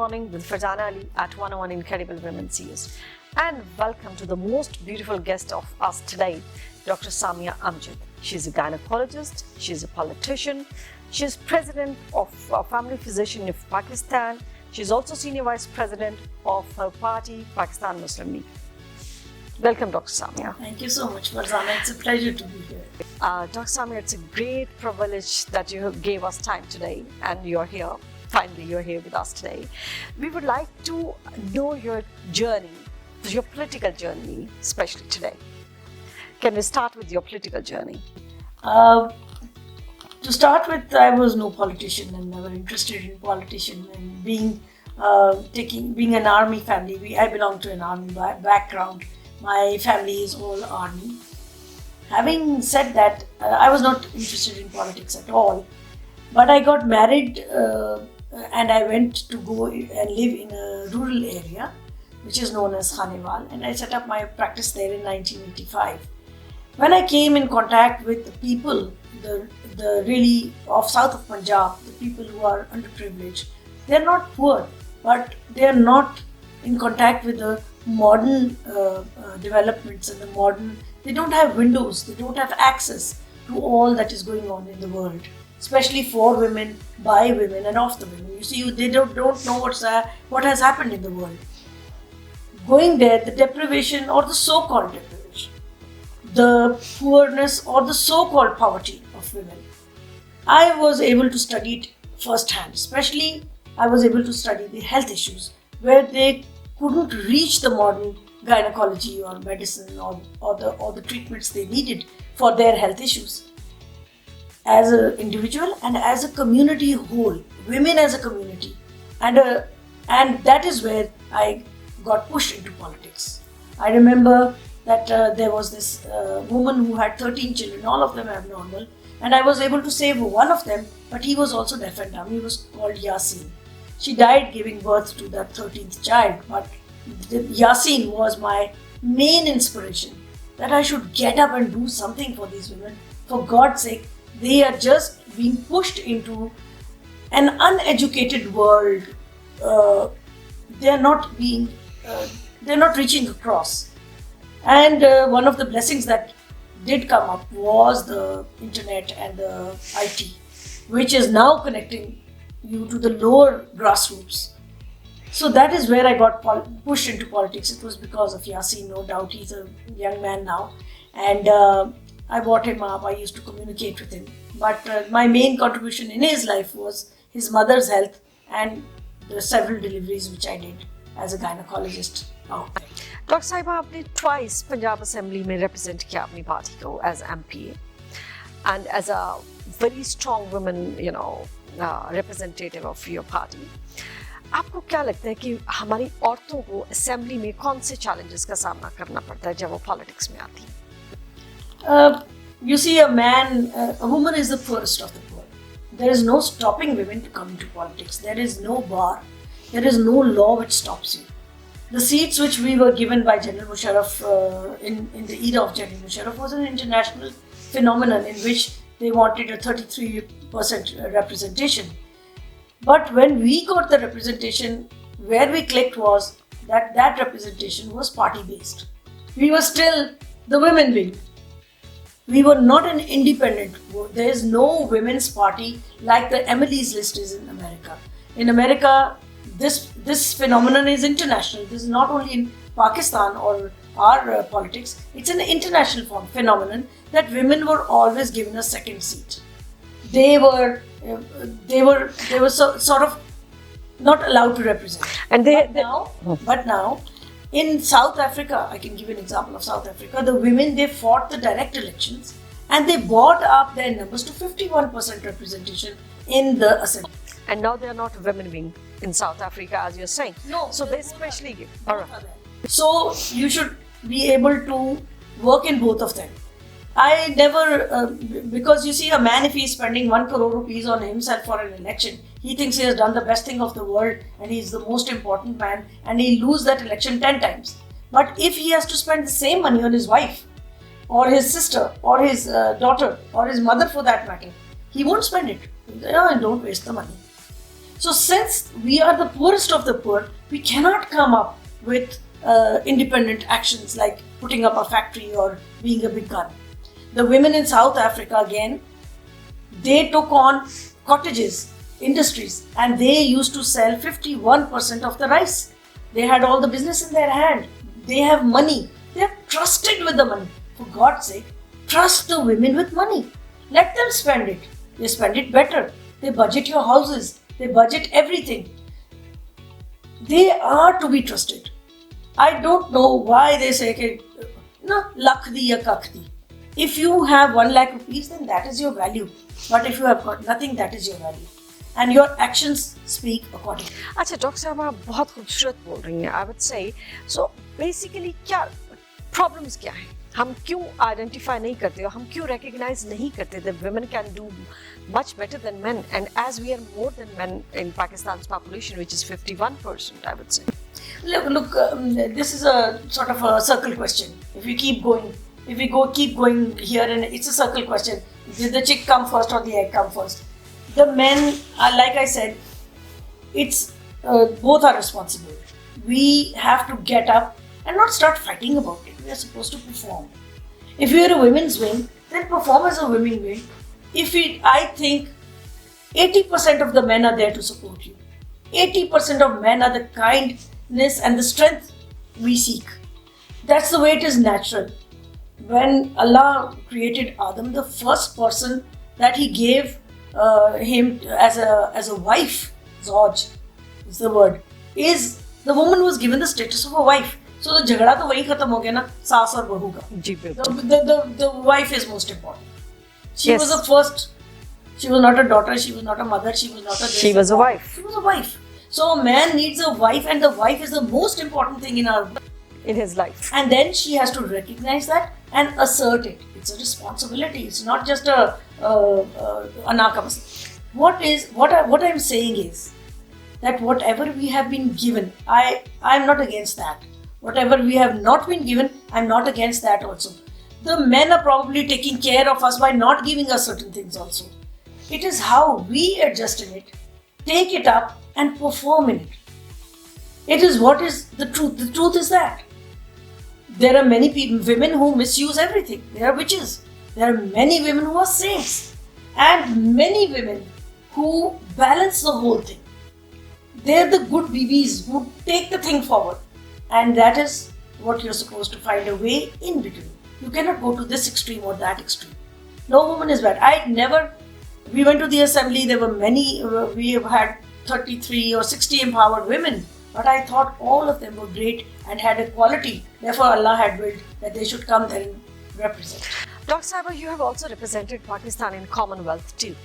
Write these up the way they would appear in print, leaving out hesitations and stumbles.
Morning with Farzana Ali at 101 Incredible Women Series. And welcome to the most beautiful guest of us today, Dr. Samia Amjad. She's a gynecologist, she's a politician, she's president of Family Physician of Pakistan. She's also senior vice president of her party, Pakistan Muslim League. Welcome, Dr. Samia. Thank you so much, Farzana. It's a pleasure to be here. Dr. Samia, it's a great privilege that you gave us time today and you're here. Finally, you're here with us today. We would like to know your journey, your political journey, especially today. Can we start with your political journey? To start with, I was no politician and never interested in politician. And being an army family, I belong to an army background. My family is all army. Having said that, I was not interested in politics at all. But I got married and I went to go and live in a rural area, which is known as Khanewal, and I set up my practice there in 1985. When I came in contact with the people, the really of south of Punjab, the people who are underprivileged, they are not poor, but they are not in contact with the modern developments and they don't have windows, they don't have access to all that is going on in the world, especially for women, by women and of the women. You see, they don't know what has happened in the world. Going there, the deprivation or the so-called deprivation, the poorness or the so-called poverty of women, I was able to study it firsthand. Especially, I was able to study the health issues where they couldn't reach the modern gynecology or medicine or the treatments they needed for their health issues. As an individual and as a community whole, women as a community, and that is where I got pushed into politics. I remember that there was this woman who had 13 children, all of them abnormal, and I was able to save one of them, but he was also deaf and dumb. He was called Yasin. She died giving birth to that 13th child, but Yasin was my main inspiration that I should get up and do something for these women. For God's sake, they are just being pushed into an uneducated world. They're not reaching across. And one of the blessings that did come up was the internet and the IT, which is now connecting you to the lower grassroots. So that is where I got pushed into politics. It was because of Yasin, no doubt. He's a young man now. And I brought him up. I used to communicate with him. But my main contribution in his life was his mother's health and the several deliveries which I did as a gynecologist out there. Dr. Sahiba, आपने twice Punjab Assembly में represent किया अपनी party को as MP and as a very strong woman, representative of your party. आपको क्या लगता है कि हमारी औरतों को असेंबली में कौन से challenges का सामना करना पड़ता है जब वो politics में आती है? You see, a woman is the poorest of the poor. There is no stopping women to come into politics. There is no bar. There is no law which stops you. The seats which we were given by General Musharraf in the era of General Musharraf was an international phenomenon in which they wanted a 33% representation. But when we got the representation, where we clicked was that representation was party-based. We were still the women wing. We were not an independent. There is no women's party like the Emily's List is in America. In America, this phenomenon is international. This is not only in Pakistan or our politics. It's an international phenomenon that women were always given a second seat. They were sort of not allowed to represent. And but now, in South Africa, I can give an example of South Africa. The women, they fought the direct elections and they brought up their numbers to 51% representation in the assembly. And now they are not women wing in South Africa, as you're saying. No. So they especially give. So you should be able to work in both of them. I never, because you see, a man, if he's spending 1 crore rupees on himself for an election, he thinks he has done the best thing of the world and he's the most important man and he'll lose that election 10 times. But if he has to spend the same money on his wife or his sister or his daughter or his mother for that matter, he won't spend it. Don't waste the money. So since we are the poorest of the poor, we cannot come up with independent actions like putting up a factory or being a big gun. The women in South Africa, again, they took on cottages, industries, and they used to sell 51% of the rice. They had all the business in their hand. They have money. They are trusted with the money. For God's sake, trust the women with money. Let them spend it. They spend it better. They budget your houses. They budget everything. They are to be trusted. I don't know why they say, no, lakh di ya kakh di. If you have 1 lakh rupees, then that is your value. But if you have got nothing, that is your value. And your actions speak accordingly. अच्छा doctor साहब आप बहुत खूबसूरत बोल रही हैं. I would say so basically क्या problems क्या हैं? हम क्यों आइडेंटिफाई नहीं करते और हम क्यों रिकॉग्नाइज नहीं करते that women can do much better than men, and as we are more than men in Pakistan's population, which is 51%, I would say. Look, this is a sort of a circle question. If we keep going, keep going here, and it's a circle question. Did the chick come first or the egg come first? The men, like I said, it's both are responsible. We have to get up and not start fighting about it. We are supposed to perform. If you are a women's wing, then perform as a women's wing. I think 80% of the men are there to support you. 80% of men are the kindness and the strength we seek. That's the way it is natural. When Allah created Adam, the first person that He gave him as a wife, Zawj is the word, is the woman who was given the status of a wife. So the jhagda to wahi khatam ho gaya na, saas aur bahu ka. The wife is most important. She was the first. She was not a daughter, she was not a mother, she was not a... She was a wife. She was a wife. So a man needs a wife, and the wife is the most important thing in his life. And then she has to recognize that and assert it. It's a responsibility. It's not just a anakamas. What I'm saying is that whatever we have been given, I'm not against that. Whatever we have not been given, I'm not against that also. The men are probably taking care of us by not giving us certain things also. It is how we adjust in it, take it up and perform in it. It is what is the truth. The truth is that there are many women who misuse everything. They are witches. There are many women who are saints, and many women who balance the whole thing. They are the good BBs who take the thing forward, and that is what you're supposed to find a way in between. You cannot go to this extreme or that extreme. No woman is bad. We went to the assembly, there were many, we have had 33 or 60 empowered women, but I thought all of them were great and had a quality. Therefore Allah had willed that they should come there and represent. Dr. Saiba, you have also represented Pakistan in Commonwealth too.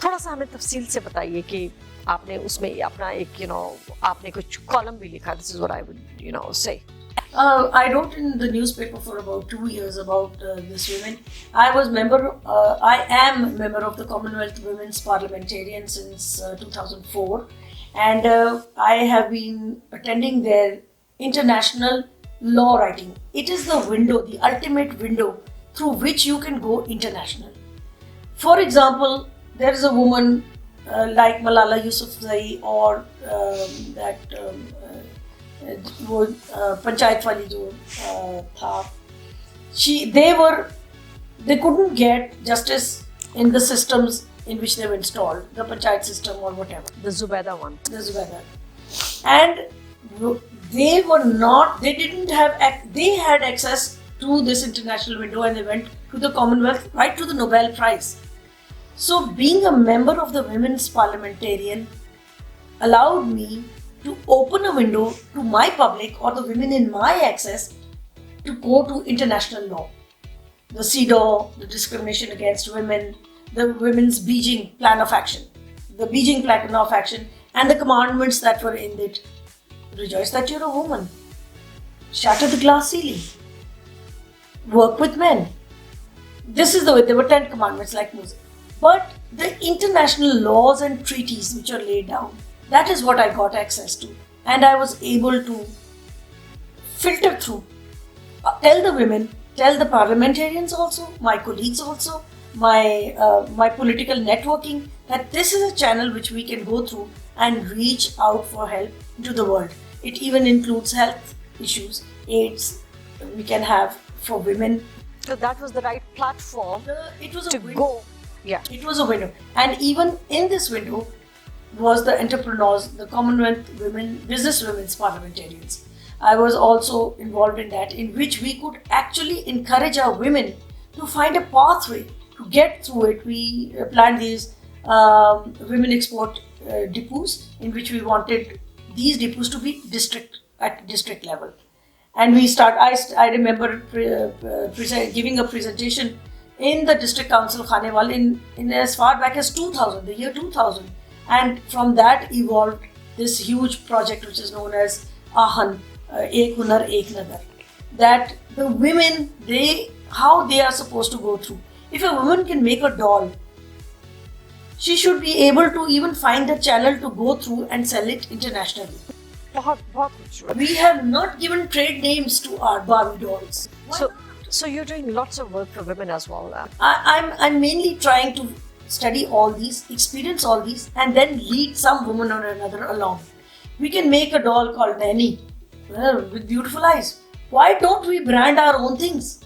थोड़ा सा हमें तफसील से बताइए कि आपने उसमें अपना एक आपने कुछ कॉलम भी लिखा. This is what I would say. I wrote in the newspaper for about 2 years about this women. I am member of the Commonwealth Women's Parliamentarian since 2004, and I have been attending their international law writing. It is the window, the ultimate window through which you can go international. For example, there is a woman like Malala Yousafzai or वो पंचायत वाली जो था, they couldn't get justice in the systems in which they were installed, the panchayat system or whatever. The Zubaida one. The Zubaida. And they had access to this international window, and they went to the Commonwealth, right to the Nobel Prize. So being a member of the Women's Parliamentarian allowed me to open a window to my public or the women in my access to go to international law. The CEDAW, the discrimination against women, the Women's Beijing Plan of Action, the Beijing Plan of Action, and the commandments that were in it. Rejoice that you're a woman. Shatter the glass ceiling. Work with men. This is the way. There were 10 commandments like Moses. But the international laws and treaties which are laid down, that is what I got access to, and I was able to filter through, tell the women, tell the parliamentarians also, my colleagues also, my political networking, that this is a channel which we can go through and reach out for help to the world. It even includes health issues, AIDS we can have for women. So that was the right platform It was a to window. go. Yeah. It was a window. And even in this window was the entrepreneurs, the Commonwealth Women, Business Women's Parliamentarians. I was also involved in that, in which we could actually encourage our women to find a pathway to get through it. We planned these women export depots, in which we wanted these depots to be at district level. And we I remember giving a presentation in the district council Khanewal in as far back as 2000, the year 2000. And from that evolved this huge project which is known as Ahan, Ek Hunar Ek Nagar. That the women, how they are supposed to go through. If a woman can make a doll, she should be able to even find a channel to go through and sell it internationally. We have not given trade names to our Barbie dolls. So you're doing lots of work for women as well. I'm mainly trying to study all these, experience all these, and then lead some woman or another along. We can make a doll called Nanny with beautiful eyes. Why don't we brand our own things?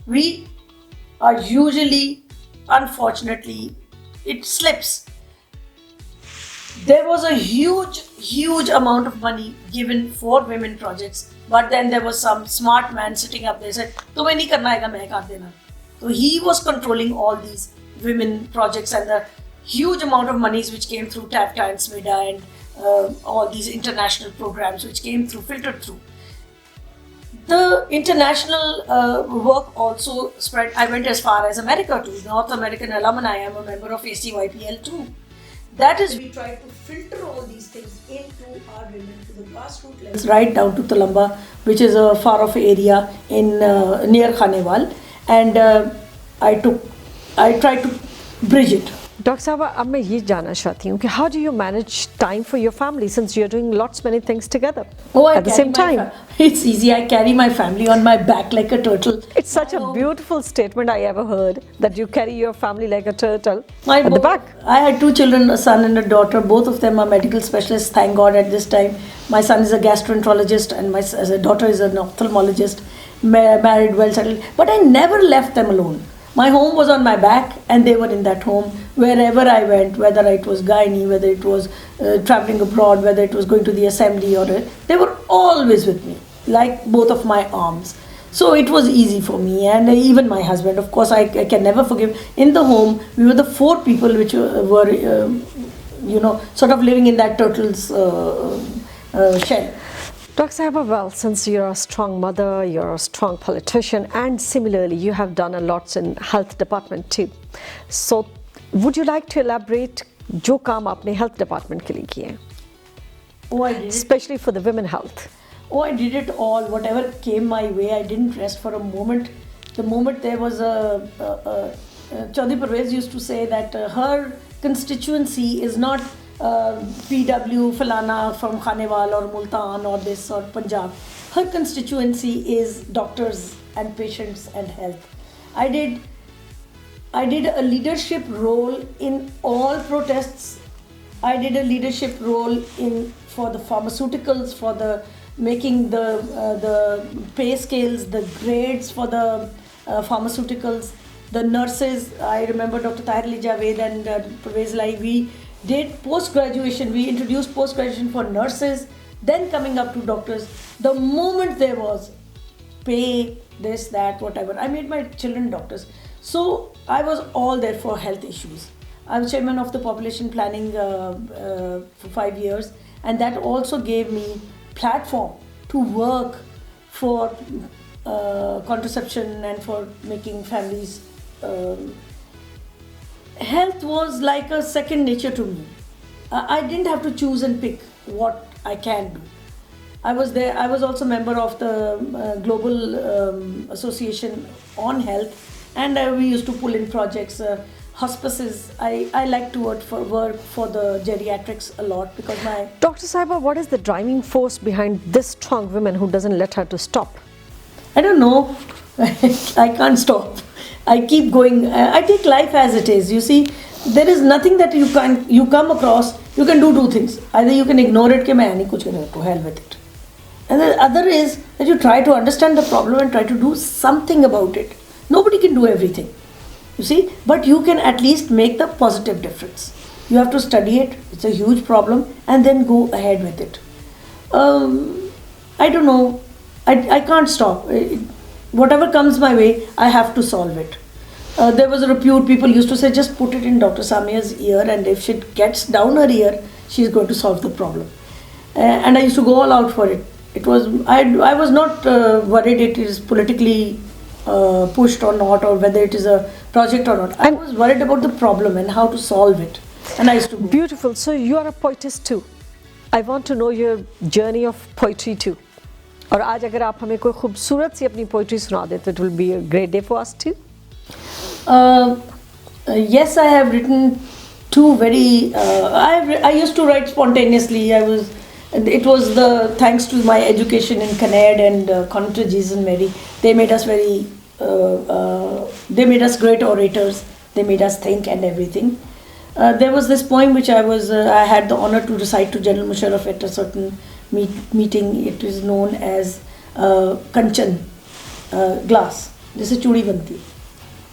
We are usually, unfortunately, it slips. There was a huge amount of money given for women projects, but then there was some smart man sitting up there said, "Tumhe nahi karna aega, main kar dena." So he was controlling all these women projects and the huge amount of monies which came through TAFTA and SMIDA and all these international programs which came through, filtered through. The international work also spread. I went as far as America too, North American alumni. I am a member of ACYPL too. That is, we try to filter all these things into our women to the grassroots level. Right down to Talamba, which is a far off area in near Khanewal, and I tried to bridge it. Dr. Sahaba, अब मैं ये जानना चाहती हूँ कि how do you manage time for your family since you're doing many things together at the same time? It's easy. I carry my family on my back like a turtle. It's such a beautiful statement I ever heard, that you carry your family like a turtle at the back. I had 2 children, a son and a daughter. Both of them are medical specialists, thank God, at this time. My son is a gastroenterologist and my daughter is an ophthalmologist, married, well settled. But I never left them alone. My home was on my back and they were in that home wherever I went, whether it was gynae, whether it was traveling abroad, whether it was going to the assembly, they were always with me, like both of my arms. So it was easy for me, and even my husband, of course, I can never forgive. In the home, we were the 4 people which were, sort of living in that turtle's shell. Dr. Sahaba, well, since you're a strong mother, you're a strong politician, and similarly, you have done a lot in health department too. So, would you like to elaborate जो काम आपने health department के लिए किए हैं? Oh, I did. Especially for the women health. Oh, I did it all. Whatever came my way, I didn't rest for a moment. The moment there was Chaudhry Parvez used to say that her constituency is not PW Falana from Khanewal or Multan or this or Punjab. Her constituency is doctors and patients and health. I did a leadership role in all protests. I did a leadership role for the pharmaceuticals, for the making the pay scales, the grades for the pharmaceuticals, the nurses. I remember Dr. Tahir Ali Javed and Parvez Lai, we did post-graduation. We introduced post-graduation for nurses, then coming up to doctors. The moment there was pay, this, that, whatever, I made my children doctors. So I was all there for health issues. I was chairman of the population planning for 5 years, and that also gave me platform to work for contraception and for making families. Health was like a second nature to me. I didn't have to choose and pick what I can do. I was there. I was also member of the Global Association on Health, and we used to pull in projects. Hospices. I like to work for the geriatrics a lot because my... Dr. Sahaba, what is the driving force behind this strong woman who doesn't let her to stop? I don't know. I can't stop. I keep going. I take life as it is. You see, there is nothing that you come across You can do two things. Either you can ignore it, कि मैं नहीं कुछ करूँगा, to hell with it. And the other is that you try to understand the problem and try to do something about it. Nobody can do everything, you see, but you can at least make the positive difference. You have to study it, it's a huge problem, and then go ahead with it. I don't know, I can't stop. Whatever comes my way, I have to solve it. There was a repute, people used to say, just put it in Dr. Samia's ear, and if she gets down her ear, she's going to solve the problem. And I used to go all out for it. It was I was not worried it is politically pushed or not, or whether it is a project or not. I was worried about the problem and how to solve it. And I used to go. Beautiful. So you are a poetess too. I want to know your journey of poetry too. और आज अगर आप हमें कोई खूबसूरत सी अपनी poetry सुना दें तो it will be a great day for us too. Yes, I have written two very. I used to write spontaneously. And it was thanks to my education in Kannada and Convent Jesus Mary. They made us they made us great orators. They made us think and everything. There was this poem which I had the honor to recite to General Musharraf at a certain meeting. It is known as Kanchan, glass. This is चूड़ी बनती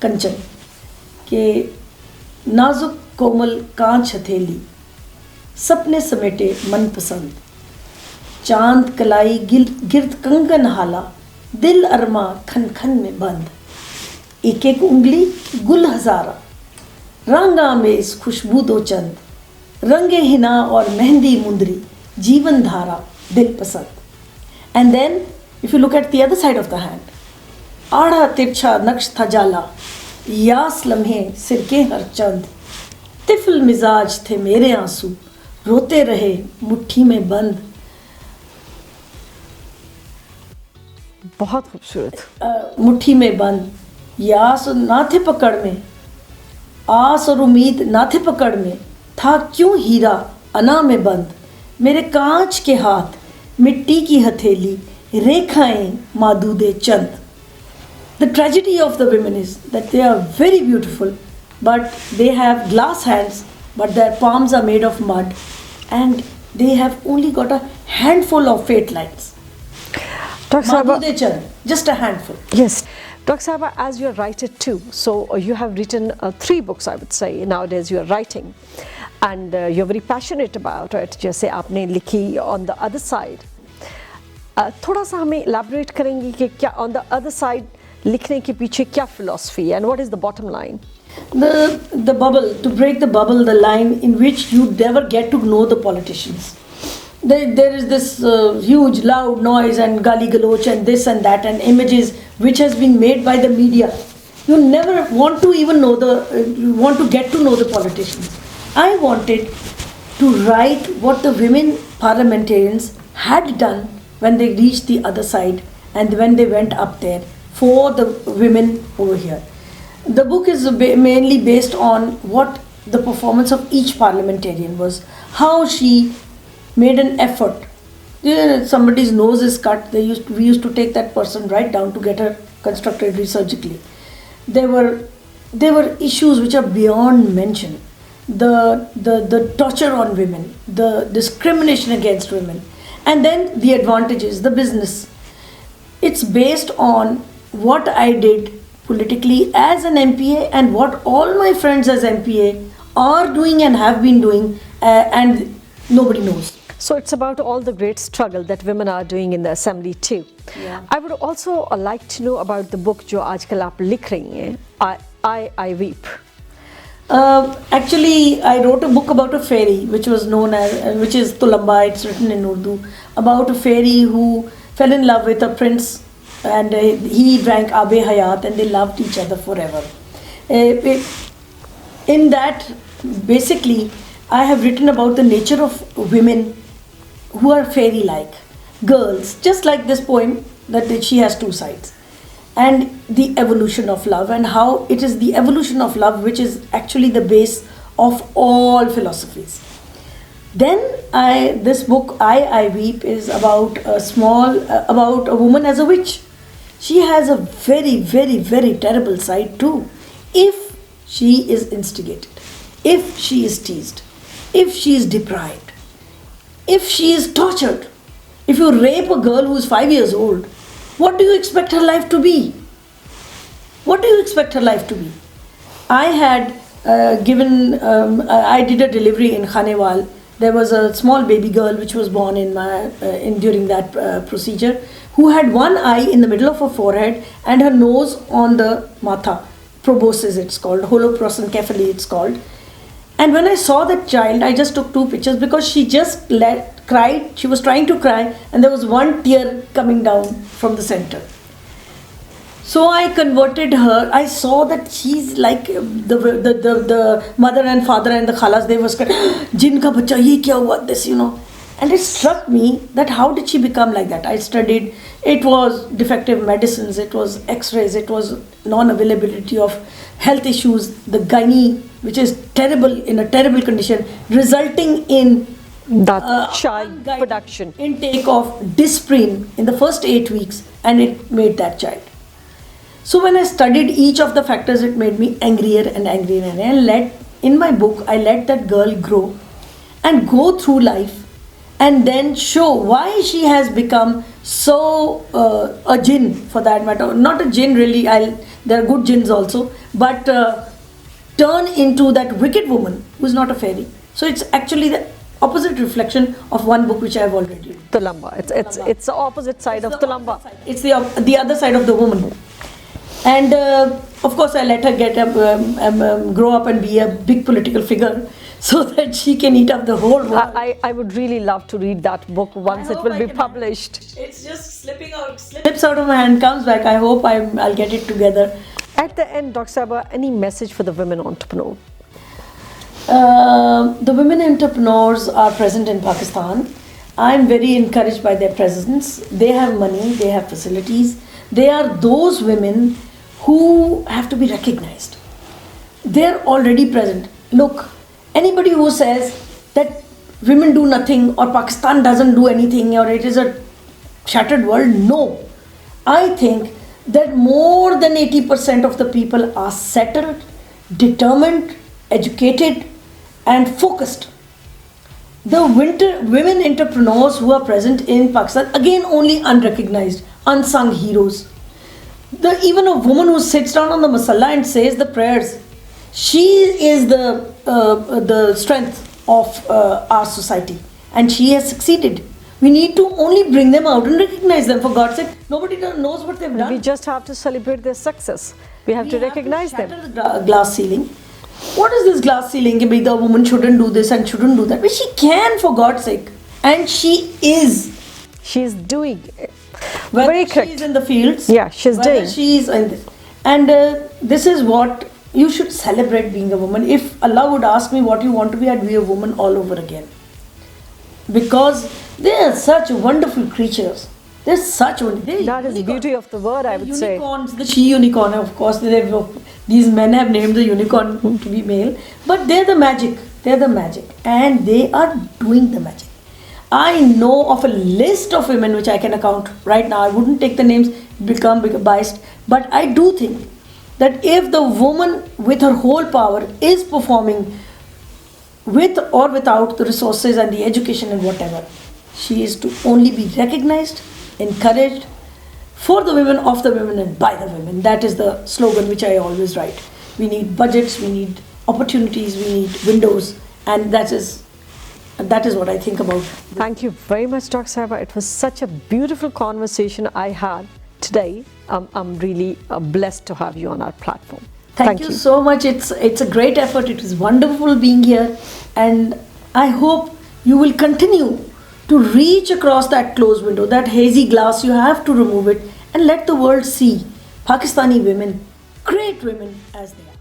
कंचन के नाजुक कोमल कांच हथेली सपने समेटे मन पसंद चांद कलाई गिर्द कंगन हाला दिल अरमा खन खन में बंद एक एक उंगली गुल हजारा रंग आमेज खुशबू दो चंद रंगे हिना और मेहंदी मुंदरी जीवन धारा दिल पसंद. And then if you look at the other side of the hand, आड़ा तिरछा नक्श था जाला यास लम्हे सिरके हर चंद तिफल मिजाज थे मेरे आंसू रोते रहे मुट्ठी में बंद. बहुत खूबसूरत. मुट्ठी में बंद यास ना थे पकड़ में आस और उम्मीद ना थे पकड़ में था क्यों हीरा अना में बंद मेरे कांच के हाथ मिट्टी की हथेली रेखाएं मादूदे चंद. The tragedy of the women is that they are very beautiful, but they have glass hands, but their palms are made of mud, and they have only got a handful of fate lines. Dr. Saba, just a handful. Yes. Dr. Saba, as you are a writer too, so you have written 3 books, I would say. Nowadays you are writing, and you're very passionate about it. जैसे आपने लिखी on the other side. थोड़ा सा हमें elaborate करेंगी कि क्या on the other side लिखने के पीछे क्या philosophy and what is the bottom line? The bubble, to break the bubble, the line in which you never get to know the politicians. There is this huge loud noise and gali galoch and this and that and images which has been made by the media. You never want to even know you want to get to know the politicians. I wanted to write what the women parliamentarians had done when they reached the other side and when they went up there for the women over here. The book is mainly based on what the performance of each parliamentarian was, how she made an effort. Somebody's nose is cut, we used to take that person right down to get her constructed surgically. There were issues which are beyond mention. The torture on women, the discrimination against women, and then the advantages, the business. It's based on what I did politically as an MPA and what all my friends as MPA are doing and have been doing, and nobody knows. So it's about all the great struggle that women are doing in the assembly too. Yeah. I would also like to know about the book जो आजकल आप लिख रही हैं, I Weep. Actually, I wrote a book about a fairy which is Tulamba. It's written in Urdu about a fairy who fell in love with a prince, and he drank Abe Hayat, and they loved each other forever. In that, basically, I have written about the nature of women who are fairy-like girls, just like this poem that she has 2 sides, and the evolution of love, and how it is the evolution of love which is actually the base of all philosophies. Then this book I Weep is about about a woman as a witch. She has a very, very, very terrible side too, if she is instigated, if she is teased. if she is deprived, if she is tortured, if you rape a girl who is 5 years old, what do you expect her life to be? What do you expect her life to be? I had I did a delivery in Khanewal. There was a small baby girl which was born during that procedure, who had one eye in the middle of her forehead and her nose on the matha. Proboscis it's called, holoprosencephaly it's called. And when I saw that child, I just took 2 pictures because she just cried. She was trying to cry and there was one tear coming down from the center. So I converted her. I saw that she's like the mother and father and the khalas, they was jinn ka bacha, ye kya hua, this, And it struck me that how did she become like that? I studied, it was defective medicines, it was x-rays, it was non-availability of health issues, the gynae, which is terrible, in a terrible condition, resulting in that child production. Intake of Disprene in the first 8 weeks, and it made that child. So when I studied each of the factors, it made me angrier and angrier. And in my book, I let that girl grow and go through life and then show why she has become so a jinn, for that matter. Not a jinn really, there are good jinns also, but turn into that wicked woman who is not a fairy. So it's actually the opposite reflection of one book which I have already read. Tulamba. It's the opposite side of Tulamba. It's the other side of the woman. And of course, I let her grow up and be a big political figure so that she can eat up the whole world. I would really love to read that book once it will be published. It's just slips out of my hand, comes back. I hope I'll get it together. At the end, Dr. Sahiba, any message for the women entrepreneurs? The women entrepreneurs are present in Pakistan. I'm very encouraged by their presence. They have money, they have facilities. They are those women who have to be recognized. They're already present. Look, anybody who says that women do nothing or Pakistan doesn't do anything or it is a shattered world, no. I think that more than 80% of the people are settled, determined, educated and focused. The women entrepreneurs who are present in Pakistan, again only unrecognized, unsung heroes. Even a woman who sits down on the masala and says the prayers, she is the strength of our society, and she has succeeded. We need to only bring them out and recognize them, for God's sake. Nobody knows what they've done. We just have to celebrate their success. We have to recognize them. The glass ceiling. What is this glass ceiling? The woman shouldn't do this and shouldn't do that. But she can, for God's sake. And she is. She's doing it. Whether she's in the fields, she's doing. She's in this. And this is what you should celebrate, being a woman. If Allah would ask me what you want to be, I'd be a woman all over again. Because they are such wonderful creatures. That is the beauty of the word, I would say. Unicorns, the she unicorn, of course. These men have named the unicorn to be male. But they're the magic. They're the magic. And they are doing the magic. I know of a list of women which I can account right now. I wouldn't take the names, become biased. But I do think that if the woman with her whole power is performing with or without the resources and the education and whatever, she is to only be recognized, encouraged, for the women, of the women and by the women. That is the slogan which I always write. We need budgets, we need opportunities, we need windows, and that is what I think about. Thank you very much, Dr. Sahiba. It was such a beautiful conversation I had today. I'm really blessed to have you on our platform. Thank you so much. It's a great effort. It is wonderful being here, and I hope you will continue to reach across that closed window, that hazy glass. You have to remove it and let the world see Pakistani women, great women as they are.